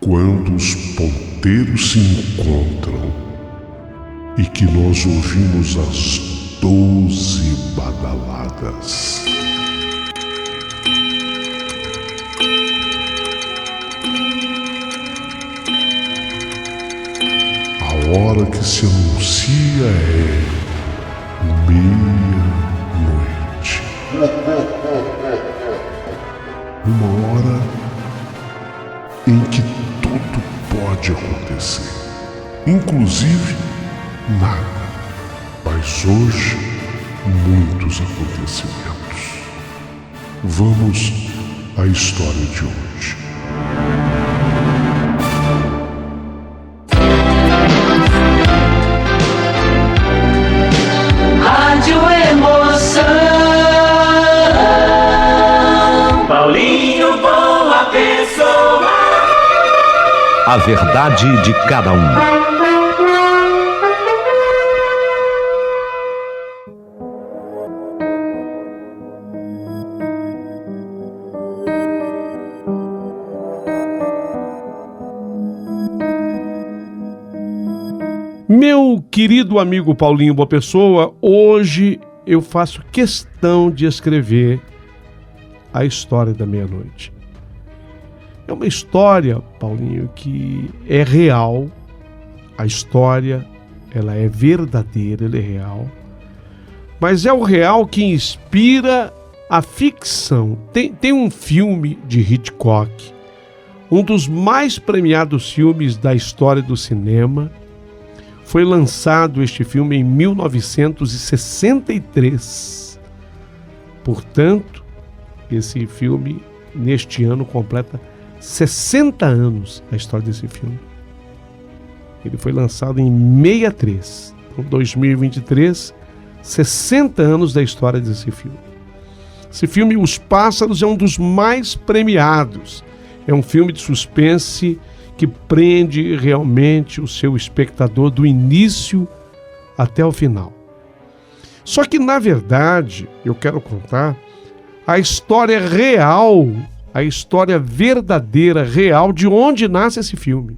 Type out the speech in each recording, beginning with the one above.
Quando os ponteiros se encontram e que nós ouvimos as 12 badaladas. A hora que se anuncia é meia-noite. Uma hora em que tudo pode acontecer, inclusive nada. Mas hoje, muitos acontecimentos. Vamos à história de hoje. Rádio Emoção. Paulinho Boa Pessoa. A verdade de cada um. Meu querido amigo Paulinho Boa Pessoa, hoje eu faço questão de escrever a história da meia-noite. É uma história, Paulinho, que é real. A história, ela é verdadeira, ela é real. Mas é o real que inspira a ficção. Tem um filme de Hitchcock, um dos mais premiados filmes da história do cinema. Foi lançado este filme em 1963. Portanto, esse filme, neste ano, completa 60 anos a história desse filme. Ele foi lançado em 63. Em 2023, 60 anos da história desse filme. Esse filme, Os Pássaros, é um dos mais premiados. É um filme de suspense que prende realmente o seu espectador do início até o final. Só que, na verdade, eu quero contar a história real, a história verdadeira, real, de onde nasce esse filme.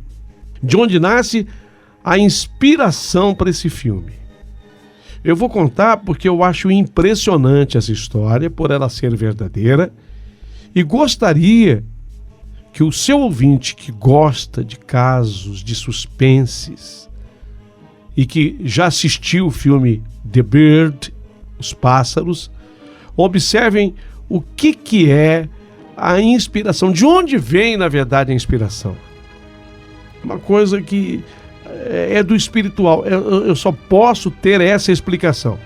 De onde nasce a inspiração para esse filme. Eu vou contar porque eu acho impressionante essa história, por ela ser verdadeira, e gostaria que o seu ouvinte que gosta de casos, de suspenses, e que já assistiu o filme The Bird, Os Pássaros, observem o que é a inspiração, de onde vem, na verdade, a inspiração. Uma coisa que é do espiritual, eu só posso ter essa explicação.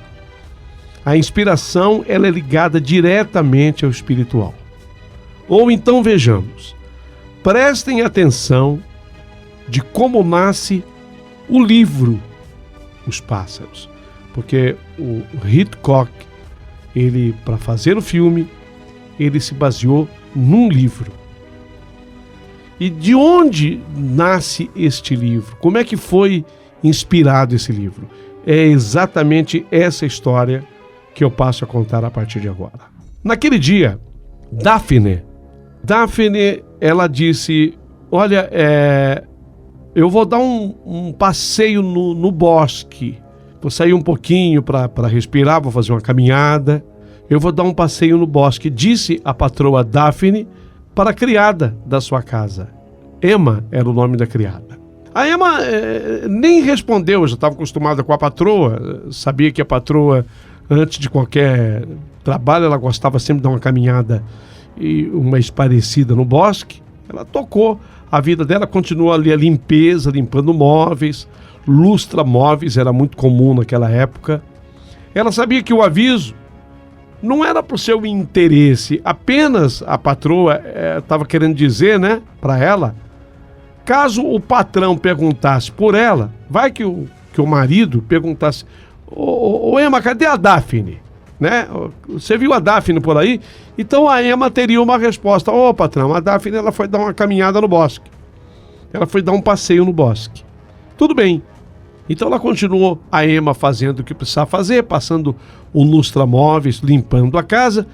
A inspiração, ela é ligada diretamente ao espiritual. Ou então vejamos, prestem atenção de como nasce o livro Os Pássaros. Porque o Hitchcock, ele, para fazer o filme, ele se baseou num livro. E de onde nasce este livro? Como é que foi inspirado esse livro? É exatamente essa história que eu passo a contar a partir de agora. Naquele dia, Daphne, ela disse, olha, eu vou dar um passeio no bosque, vou sair um pouquinho para respirar, vou fazer uma caminhada, eu vou dar um passeio no bosque, disse a patroa Daphne para a criada da sua casa. Emma era o nome da criada. A Emma nem respondeu, já estava acostumada com a patroa, sabia que a patroa, antes de qualquer trabalho, ela gostava sempre de dar uma caminhada e uma esparecida no bosque. Ela tocou a vida dela, continuou ali a limpeza, limpando móveis, lustra móveis, era muito comum naquela época. Ela sabia que o aviso não era para o seu interesse, apenas a patroa estava querendo dizer, né, para ela, caso o patrão perguntasse por ela, vai que o marido perguntasse, ô Emma, cadê a Daphne? Né? Você viu a Daphne por aí? Então a Emma teria uma resposta, ô patrão, a Daphne ela foi dar uma caminhada no bosque, ela foi dar um passeio no bosque. Tudo bem. Então ela continuou, a Emma, fazendo o que precisava fazer, passando o lustramóveis, limpando a casa,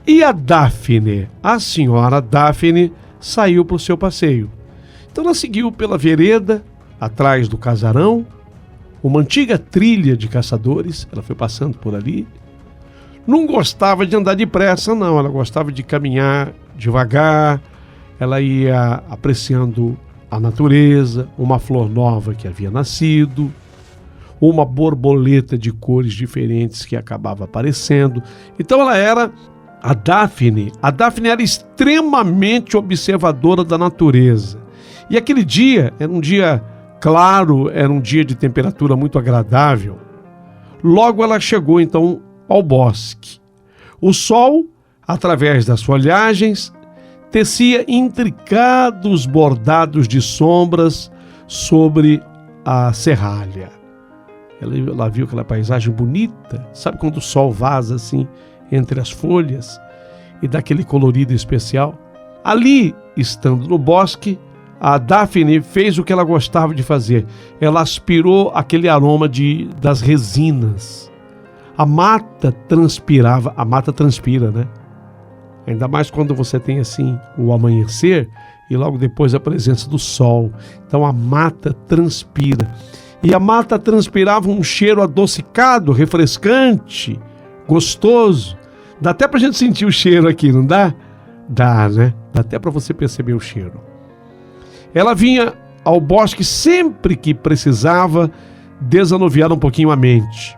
e a Daphne, a senhora Daphne, saiu para o seu passeio. Então ela seguiu pela vereda, atrás do casarão, uma antiga trilha de caçadores, ela foi passando por ali. Não gostava de andar depressa, não, ela gostava de caminhar devagar, ela ia apreciando a natureza, uma flor nova que havia nascido, uma borboleta de cores diferentes que acabava aparecendo. Então ela era a Daphne. A Daphne era extremamente observadora da natureza. E aquele dia era um dia claro, era um dia de temperatura muito agradável. Logo ela chegou então ao bosque. O sol, através das folhagens, tecia intricados bordados de sombras sobre a serralha. Ela viu aquela paisagem bonita, sabe quando o sol vaza assim entre as folhas e dá aquele colorido especial? Ali, estando no bosque, a Daphne fez o que ela gostava de fazer. Ela aspirou aquele aroma das resinas. A mata transpirava, a mata transpira, né? Ainda mais quando você tem assim o amanhecer e logo depois a presença do sol. Então a mata transpira. E a mata transpirava um cheiro adocicado, refrescante, gostoso. Dá até pra gente sentir o cheiro aqui, não dá? Dá, né? Dá até pra você perceber o cheiro. Ela vinha ao bosque sempre que precisava desanuviar um pouquinho a mente.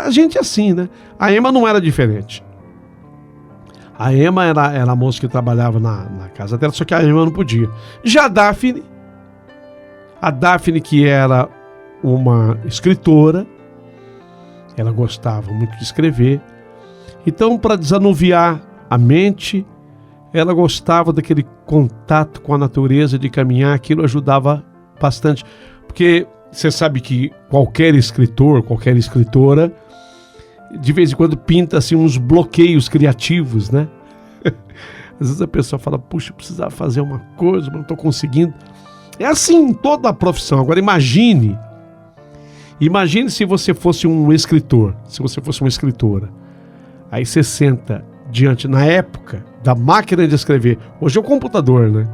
A gente é assim, né? A Emma não era diferente. A Emma era a moça que trabalhava na casa dela, só que a Emma não podia. Já a Daphne que era uma escritora, ela gostava muito de escrever. Então, para desanuviar a mente, ela gostava daquele contato com a natureza, de caminhar, aquilo ajudava bastante. Porque você sabe que qualquer escritor, qualquer escritora, de vez em quando pinta assim uns bloqueios criativos, né? Às vezes a pessoa fala, puxa, eu precisava fazer uma coisa, mas não estou conseguindo. É assim em toda a profissão. Agora imagine se você fosse um escritor, se você fosse uma escritora. Aí você senta diante, na época, da máquina de escrever. Hoje é o computador, né?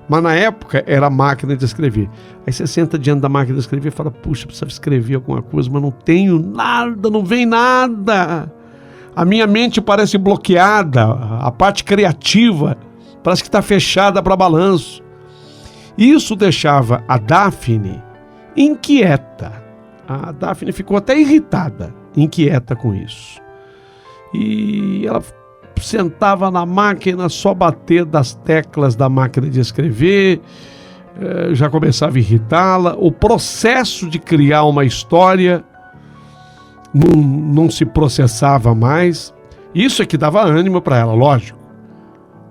Mas na época era a máquina de escrever. Aí você senta diante da máquina de escrever e fala, puxa, precisava escrever alguma coisa, mas não tenho nada, não vem nada. A minha mente parece bloqueada, a parte criativa parece que está fechada para balanço. Isso deixava a Daphne inquieta. A Daphne ficou até irritada, inquieta com isso. E ela sentava na máquina, só bater das teclas da máquina de escrever, já começava a irritá-la. O processo de criar uma história não se processava mais. Isso é que dava ânimo para ela, lógico.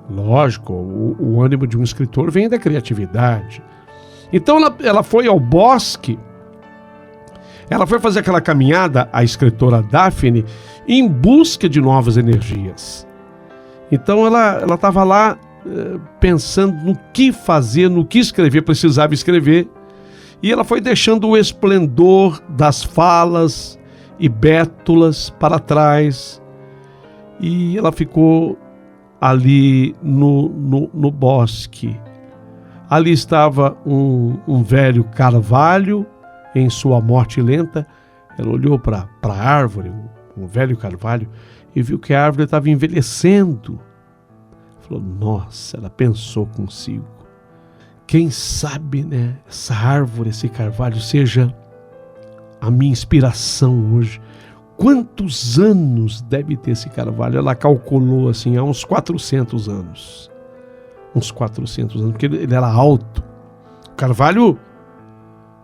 Lógico, o ânimo de um escritor vem da criatividade. Então ela foi ao bosque, ela foi fazer aquela caminhada, a escritora Daphne, em busca de novas energias. Então ela estava lá pensando no que fazer, no que escrever, precisava escrever. E ela foi deixando o esplendor das falas e bétulas para trás. E ela ficou ali no bosque. Ali estava um velho carvalho em sua morte lenta. Ela olhou para a árvore, um velho carvalho, e viu que a árvore estava envelhecendo. Falou, nossa, ela pensou consigo. Quem sabe, né, essa árvore, esse carvalho seja a minha inspiração hoje. Quantos anos deve ter esse carvalho? Ela calculou assim, há uns 400 anos. Uns 400 anos, porque ele era alto. O carvalho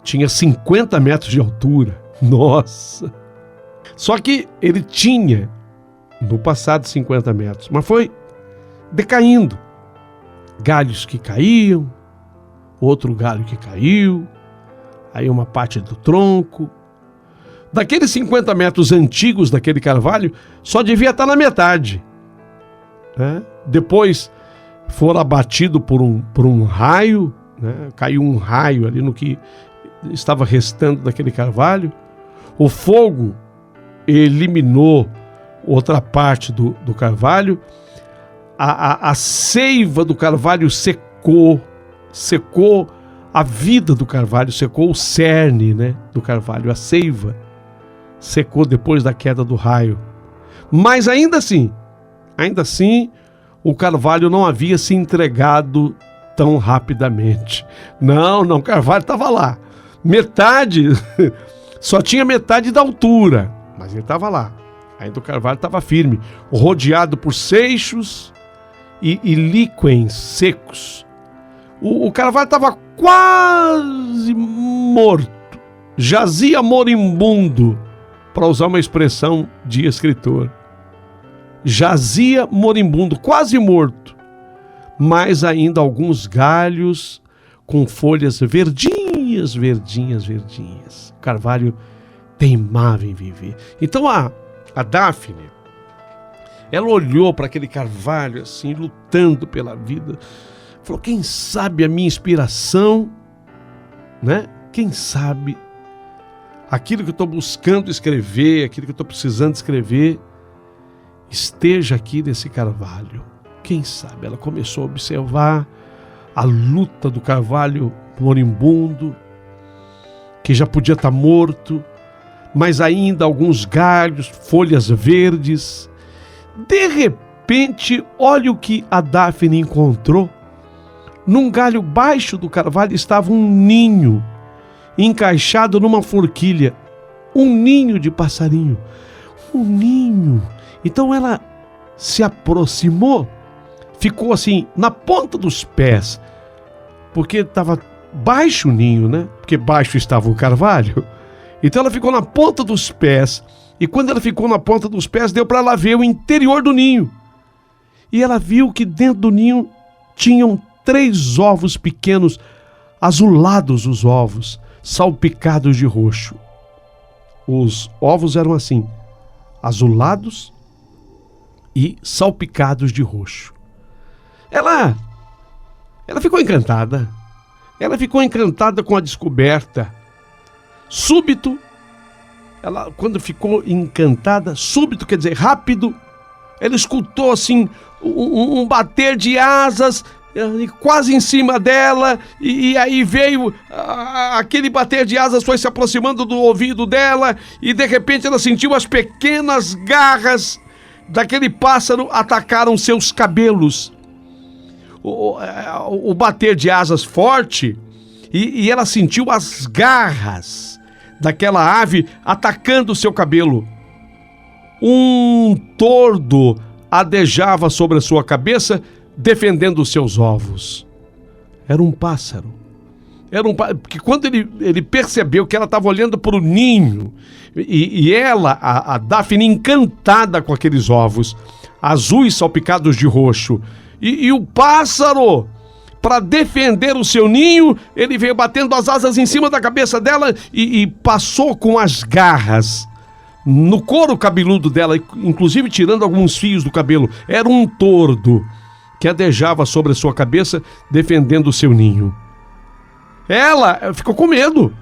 tinha 50 metros de altura. Nossa! Só que ele tinha, no passado, 50 metros, mas foi decaindo. Galhos que caíam, outro galho que caiu, aí uma parte do tronco. Daqueles 50 metros antigos daquele carvalho, só devia estar na metade. Né? Depois foram abatido por um raio, né? Caiu um raio ali no que estava restando daquele carvalho. O fogo eliminou outra parte do carvalho. A seiva do carvalho secou a vida do carvalho, secou o cerne, né, do carvalho, a seiva secou depois da queda do raio. Mas ainda assim, o carvalho não havia se entregado tão rapidamente. Não, o carvalho estava lá. Metade, só tinha metade da altura, mas ele estava lá. Ainda o carvalho estava firme, rodeado por seixos e líquens secos. O carvalho estava quase morto, jazia moribundo, para usar uma expressão de escritor. Jazia moribundo, quase morto, mas ainda alguns galhos com folhas verdinhas. O carvalho teimava em viver. Então a Daphne, ela olhou para aquele carvalho assim, lutando pela vida, falou: quem sabe a minha inspiração, né? Quem sabe aquilo que eu estou buscando escrever, aquilo que eu estou precisando escrever, esteja aqui nesse carvalho. Quem sabe? Ela começou a observar a luta do carvalho moribundo, que já podia estar morto, mas ainda alguns galhos, folhas verdes. De repente, olha o que a Daphne encontrou. Num galho baixo do carvalho estava um ninho, encaixado numa forquilha. Um ninho de passarinho. Um ninho. Então ela se aproximou, ficou assim, na ponta dos pés, porque estava baixo o ninho, né? Porque baixo estava o carvalho. Então ela ficou na ponta dos pés, e quando ela ficou na ponta dos pés, deu para ela ver o interior do ninho. E ela viu que dentro do ninho tinham 3 ovos pequenos, azulados os ovos, salpicados de roxo. Os ovos eram assim, azulados e salpicados de roxo. Ela ficou encantada. Ela ficou encantada com a descoberta. Súbito, quando ficou encantada, súbito quer dizer rápido, ela escutou assim um bater de asas quase em cima dela, e aí veio aquele bater de asas, foi se aproximando do ouvido dela, e de repente ela sentiu as pequenas garras daquele pássaro atacaram seus cabelos. O bater de asas forte, e ela sentiu as garras daquela ave atacando o seu cabelo. Um tordo adejava sobre a sua cabeça, defendendo os seus ovos. Era um pássaro. Porque quando ele percebeu que ela estava olhando para o ninho, e ela, a Daphne, encantada com aqueles ovos, azuis salpicados de roxo, e o pássaro, para defender o seu ninho, ele veio batendo as asas em cima da cabeça dela e passou com as garras no couro cabeludo dela, inclusive tirando alguns fios do cabelo. Era um tordo que adejava sobre a sua cabeça, defendendo o seu ninho. Ela ficou com medo.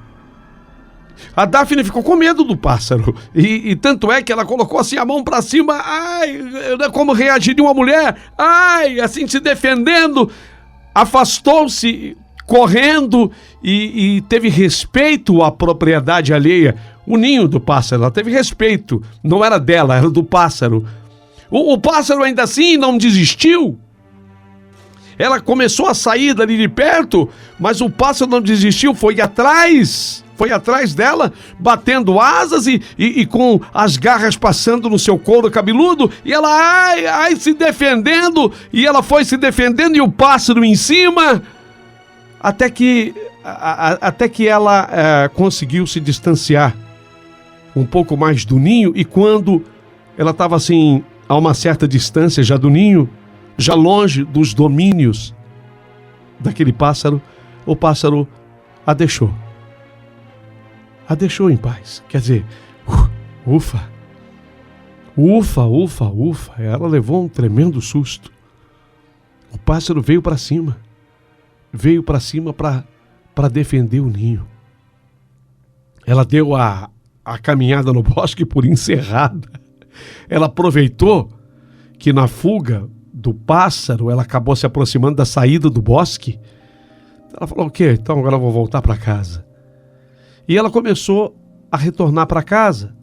A Daphne ficou com medo do pássaro. E tanto é que ela colocou assim a mão para cima. Ai, como reagiria uma mulher? Ai, assim se defendendo. Afastou-se, correndo, e teve respeito à propriedade alheia. O ninho do pássaro, ela teve respeito. Não era dela, era do pássaro. O pássaro ainda assim não desistiu. Ela começou a sair dali de perto, mas o pássaro não desistiu, foi atrás dela, batendo asas e com as garras passando no seu couro cabeludo, e ela se defendendo, e ela foi se defendendo, e o pássaro em cima, até que ela conseguiu se distanciar um pouco mais do ninho, e quando ela estava assim, a uma certa distância já do ninho, já longe dos domínios daquele pássaro, o pássaro a deixou em paz. Quer dizer, ufa, ela levou um tremendo susto. O pássaro veio para cima para defender o ninho. Ela deu a caminhada no bosque por encerrada. Ela aproveitou que na fuga do pássaro ela acabou se aproximando da saída do bosque. Ela falou: ok, então agora eu vou voltar para casa. E ela começou a retornar para casa,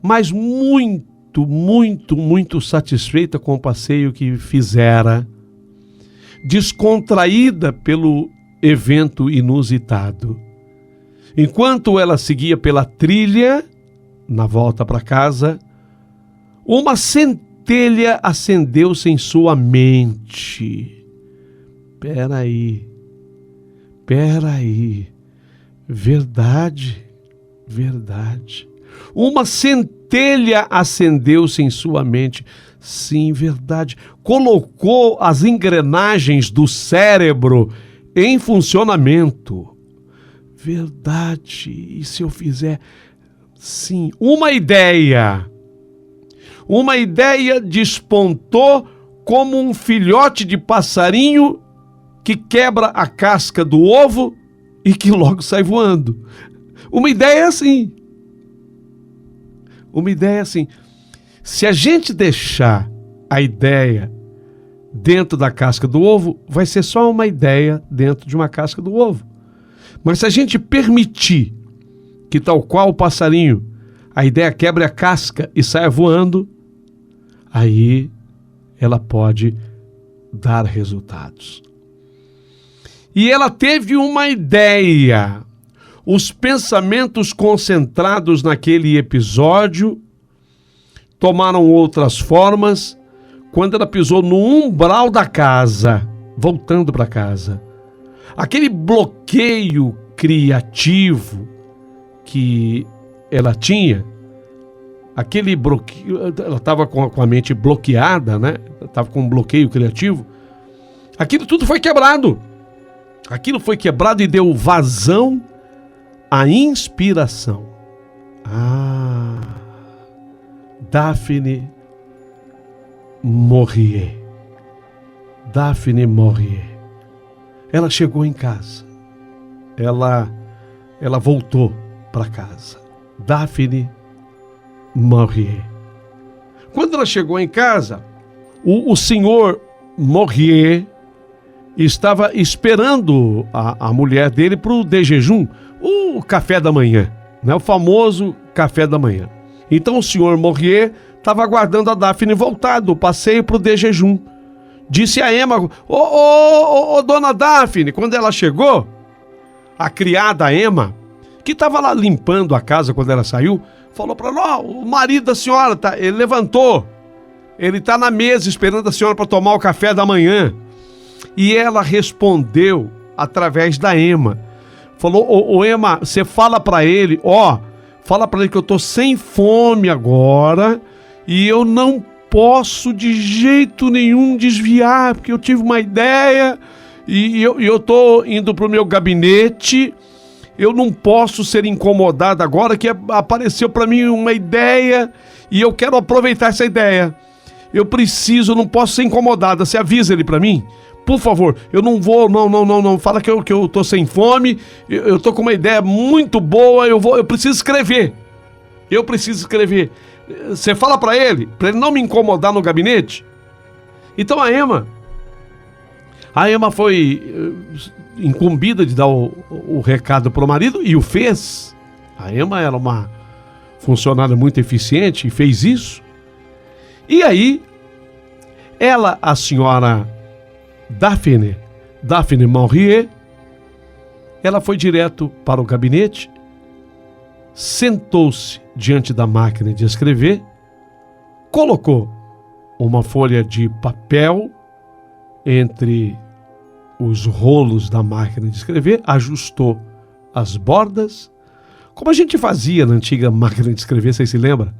mas muito satisfeita com o passeio que fizera, descontraída pelo evento inusitado. Enquanto ela seguia pela trilha, na volta para casa, uma centelha acendeu-se em sua mente. Peraí, verdade. Uma centelha acendeu-se em sua mente. Sim, verdade. Colocou as engrenagens do cérebro em funcionamento. Verdade. E se eu fizer? Sim. Uma ideia despontou como um filhote de passarinho que quebra a casca do ovo e que logo sai voando. Uma ideia assim. Se a gente deixar a ideia dentro da casca do ovo, vai ser só uma ideia dentro de uma casca do ovo. Mas se a gente permitir que, tal qual o passarinho, a ideia quebre a casca e saia voando, aí ela pode dar resultados. E ela teve uma ideia. Os pensamentos concentrados naquele episódio tomaram outras formas quando ela pisou no umbral da casa, voltando para casa. Aquele bloqueio criativo que ela tinha, aquele bloqueio, ela estava com a mente bloqueada, né? Estava com um bloqueio criativo. Aquilo tudo foi quebrado. Aquilo foi quebrado e deu vazão à inspiração. Daphne Maurier. Ela chegou em casa. Ela voltou para casa. Daphne Maurier. Quando ela chegou em casa, o senhor Maurier estava esperando a mulher dele para o de jejum, o café da manhã, né? O famoso café da manhã. Então o senhor Maurier estava aguardando a Daphne voltar do passeio para o de jejum. Disse a Emma: ô, dona Daphne, quando ela chegou, a criada Emma, que estava lá limpando a casa quando ela saiu, falou para ela: o marido da senhora, ele levantou, ele está na mesa esperando a senhora para tomar o café da manhã. E ela respondeu através da Emma. Falou: ô Emma, você fala para ele, fala para ele que eu tô sem fome agora e eu não posso de jeito nenhum desviar, porque eu tive uma ideia e eu tô indo pro meu gabinete. Eu não posso ser incomodado agora, que apareceu para mim uma ideia e eu quero aproveitar essa ideia. Eu não posso ser incomodada. Você avisa ele para mim? Por favor, eu não vou, não, fala que eu tô sem fome, eu tô com uma ideia muito boa, eu preciso escrever. Você fala para ele não me incomodar no gabinete? Então a Emma foi incumbida de dar o recado pro marido e o fez. A Emma era uma funcionária muito eficiente e fez isso. E aí, a senhora Daphne Maurier, ela foi direto para o gabinete, sentou-se diante da máquina de escrever, colocou uma folha de papel entre os rolos da máquina de escrever, ajustou as bordas, como a gente fazia na antiga máquina de escrever, vocês se lembram?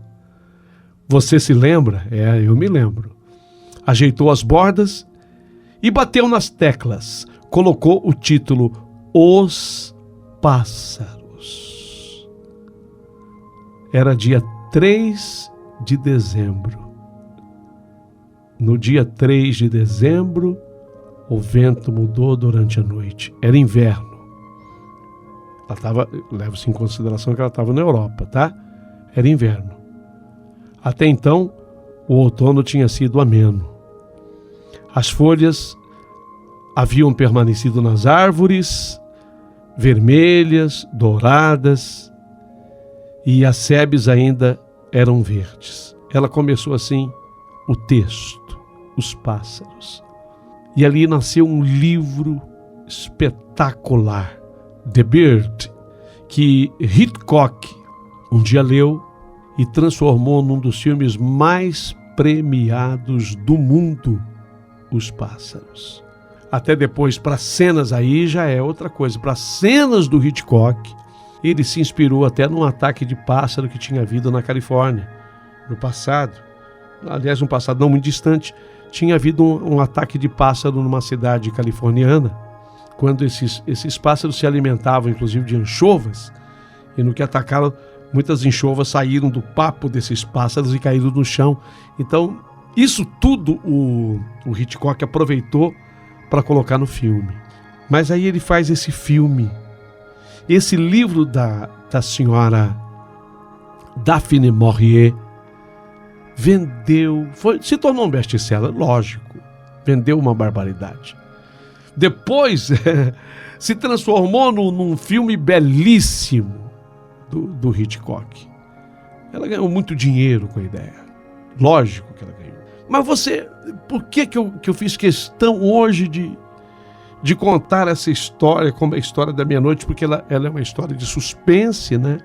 Você se lembra? Eu me lembro. Ajeitou as bordas e bateu nas teclas. Colocou o título Os Pássaros. Era dia 3 de dezembro. No dia 3 de dezembro, o vento mudou durante a noite. Era inverno. Leva-se em consideração que ela estava na Europa, tá? Era inverno. Até então, o outono tinha sido ameno. As folhas haviam permanecido nas árvores, vermelhas, douradas, e as sebes ainda eram verdes. Ela começou assim o texto, Os Pássaros. E ali nasceu um livro espetacular, The Bird, que Hitchcock um dia leu e transformou num dos filmes mais premiados do mundo, Os Pássaros. Até depois, para cenas aí já é outra coisa. Para cenas do Hitchcock, ele se inspirou até num ataque de pássaro que tinha havido na Califórnia, no passado. Aliás, um passado não muito distante, tinha havido um ataque de pássaro numa cidade californiana, quando esses pássaros se alimentavam, inclusive, de anchovas, e no que atacaram, muitas anchovas saíram do papo desses pássaros e caíram no chão. Então, isso tudo o Hitchcock aproveitou para colocar no filme. Mas aí ele faz esse filme. Esse livro da senhora Daphne Maurier vendeu, se tornou um best-seller, lógico, vendeu uma barbaridade. Depois se transformou num filme belíssimo do Hitchcock. Ela ganhou muito dinheiro com a ideia, lógico que ela ganhou. Mas por que eu fiz questão hoje de contar essa história como a história da meia-noite? Porque ela é uma história de suspense, né?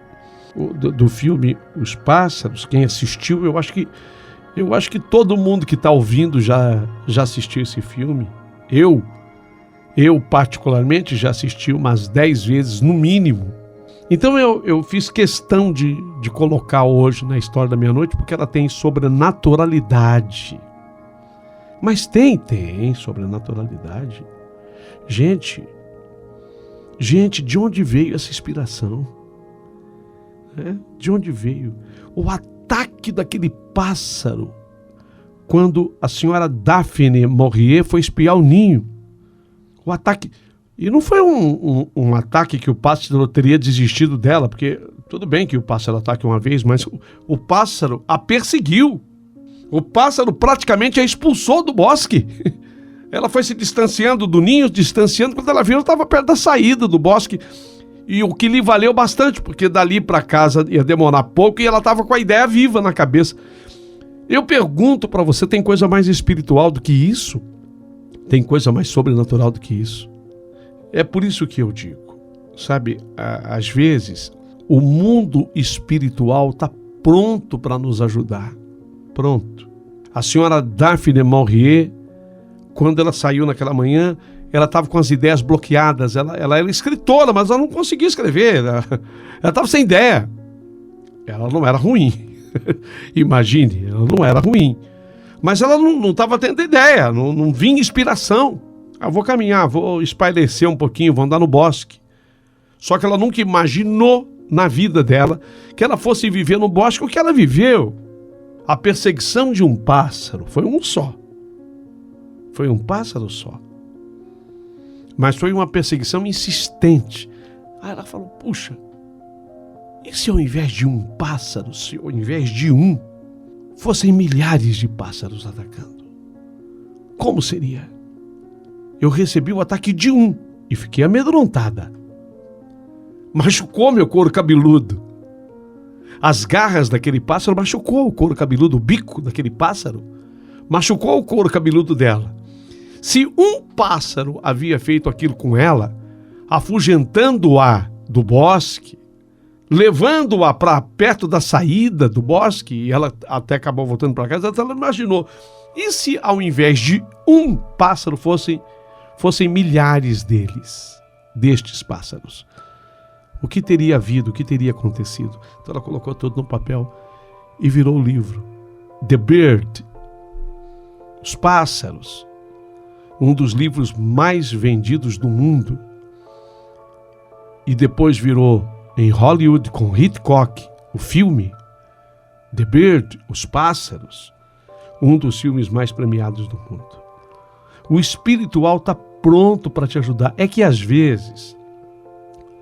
Do filme Os Pássaros. Quem assistiu, eu acho que todo mundo que está ouvindo já assistiu esse filme. Eu particularmente já assisti umas 10 vezes no mínimo. Então eu fiz questão de colocar hoje na história da meia-noite, porque ela tem sobrenaturalidade. Mas tem sobrenaturalidade. Gente, de onde veio essa inspiração? De onde veio? O ataque daquele pássaro quando a senhora Daphne Maurier foi espiar o ninho. O ataque... E não foi um ataque que o pássaro teria desistido dela, porque tudo bem que o pássaro ataque uma vez, mas o pássaro a perseguiu. O pássaro praticamente a expulsou do bosque. Ela foi se distanciando do ninho, quando ela viu, ela estava perto da saída do bosque. E o que lhe valeu bastante, porque dali para casa ia demorar pouco e ela estava com a ideia viva na cabeça. Eu pergunto para você, tem coisa mais espiritual do que isso? Tem coisa mais sobrenatural do que isso? É por isso que eu digo, sabe, às vezes o mundo espiritual está pronto para nos ajudar. Pronto. A senhora Daphne Maurier, quando ela saiu naquela manhã, ela estava com as ideias bloqueadas. Ela era escritora, mas ela não conseguia escrever. Ela estava sem ideia. Ela não era ruim. Imagine, ela não era ruim. Mas ela não estava tendo ideia, não vinha inspiração. Vou caminhar, vou espairecer um pouquinho, vou andar no bosque. Só que ela nunca imaginou na vida dela que ela fosse viver no bosque o que ela viveu. A perseguição de um pássaro foi um só. Foi um pássaro só. Mas foi uma perseguição insistente. Aí ela falou, puxa, e se ao invés de um pássaro, se ao invés de um, fossem milhares de pássaros atacando? Como seria? Eu recebi o ataque de um e fiquei amedrontada. Machucou meu couro cabeludo. As garras daquele pássaro machucou o couro cabeludo, o bico daquele pássaro machucou o couro cabeludo dela. Se um pássaro havia feito aquilo com ela, afugentando-a do bosque, levando-a para perto da saída do bosque, e ela até acabou voltando para casa, ela imaginou, e se ao invés de um pássaro fossem milhares destes pássaros? O que teria havido, o que teria acontecido? Então ela colocou tudo no papel e virou o livro. The Bird, Os Pássaros, um dos livros mais vendidos do mundo. E depois virou em Hollywood com Hitchcock, o filme The Bird, Os Pássaros, um dos filmes mais premiados do mundo. O espiritual está pronto para te ajudar. É que às vezes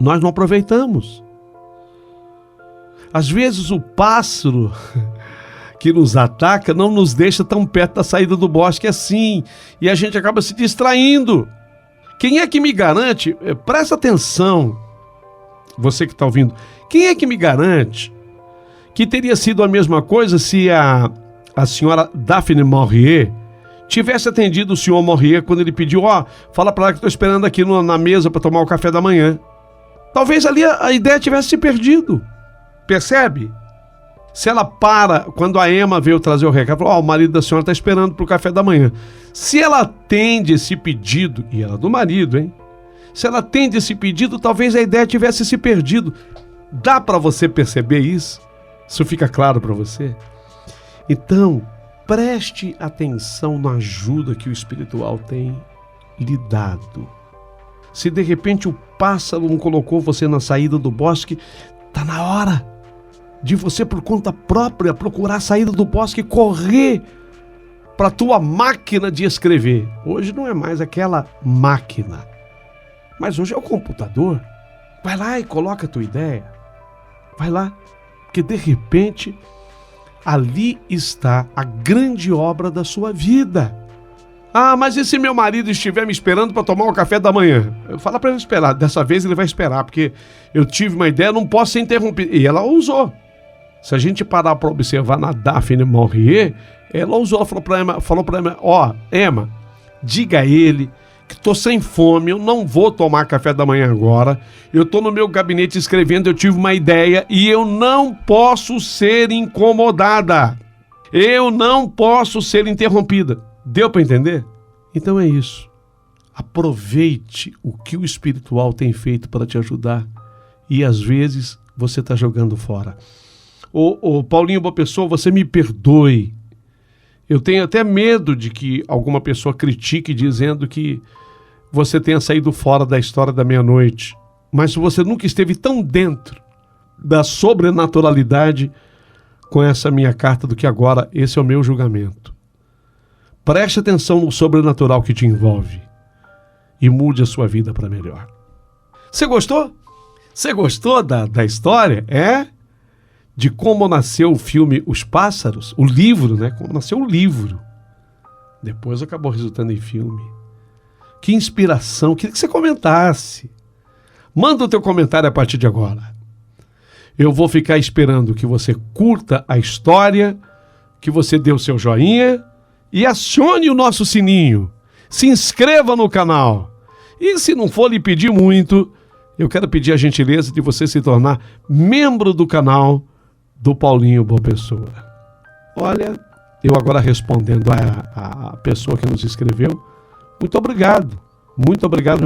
nós não aproveitamos. Às vezes o pássaro que nos ataca não nos deixa tão perto da saída do bosque assim, e a gente acaba se distraindo. Quem é que me garante, presta atenção, você que está ouvindo, quem é que me garante que teria sido a mesma coisa se a senhora Daphne Maurier tivesse atendido o senhor Maurier quando ele pediu, fala para ela que estou esperando aqui na mesa para tomar o café da manhã. Talvez ali a ideia tivesse se perdido, percebe? Se ela para, quando a Emma veio trazer o recado, falou, o marido da senhora está esperando para o café da manhã. Se ela atende esse pedido, e ela do marido, hein? Se ela atende esse pedido, talvez a ideia tivesse se perdido. Dá para você perceber isso? Isso fica claro para você? Então, preste atenção na ajuda que o espiritual tem lhe dado. Se de repente o pássaro não colocou você na saída do bosque, está na hora de você, por conta própria, procurar a saída do bosque e correr para a tua máquina de escrever. Hoje não é mais aquela máquina, mas hoje é o computador. Vai lá e coloca a tua ideia. Vai lá, porque de repente ali está a grande obra da sua vida. Mas e se meu marido estiver me esperando para tomar o café da manhã? Eu falo para ele esperar. Dessa vez ele vai esperar, porque eu tive uma ideia, não posso ser interrompido. E ela usou. Se a gente parar para observar na Daphne Maurier, ela usou, ela falou para Emma, Emma, diga a ele que estou sem fome, eu não vou tomar café da manhã agora, eu estou no meu gabinete escrevendo, eu tive uma ideia e eu não posso ser incomodada. Eu não posso ser interrompida. Deu para entender? Então é isso. Aproveite o que o espiritual tem feito para te ajudar e às vezes você está jogando fora. Paulinho, boa pessoa, você me perdoe. Eu tenho até medo de que alguma pessoa critique dizendo que você tenha saído fora da história da meia-noite. Mas você nunca esteve tão dentro da sobrenaturalidade com essa minha carta do que agora esse é o meu julgamento. Preste atenção no sobrenatural que te envolve e mude a sua vida para melhor. Você gostou? Você gostou da história? De como nasceu o filme Os Pássaros? O livro, né? Como nasceu o livro. Depois acabou resultando em filme. Que inspiração. Queria que você comentasse. Manda o teu comentário a partir de agora. Eu vou ficar esperando que você curta a história, que você dê o seu joinha e acione o nosso sininho. Se inscreva no canal. E se não for lhe pedir muito, eu quero pedir a gentileza de você se tornar membro do canal do Paulinho Boa Pessoa. Olha, eu agora respondendo a pessoa que nos escreveu, muito obrigado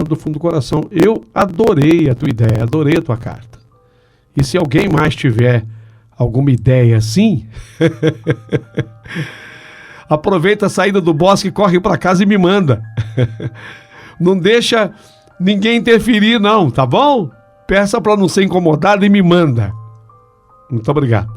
do fundo do coração. Eu adorei a tua ideia, adorei a tua carta. E se alguém mais tiver alguma ideia assim, aproveita a saída do bosque, corre para casa e me manda. Não deixa ninguém interferir não, tá bom? Peça para não ser incomodado e me manda. Muito obrigado.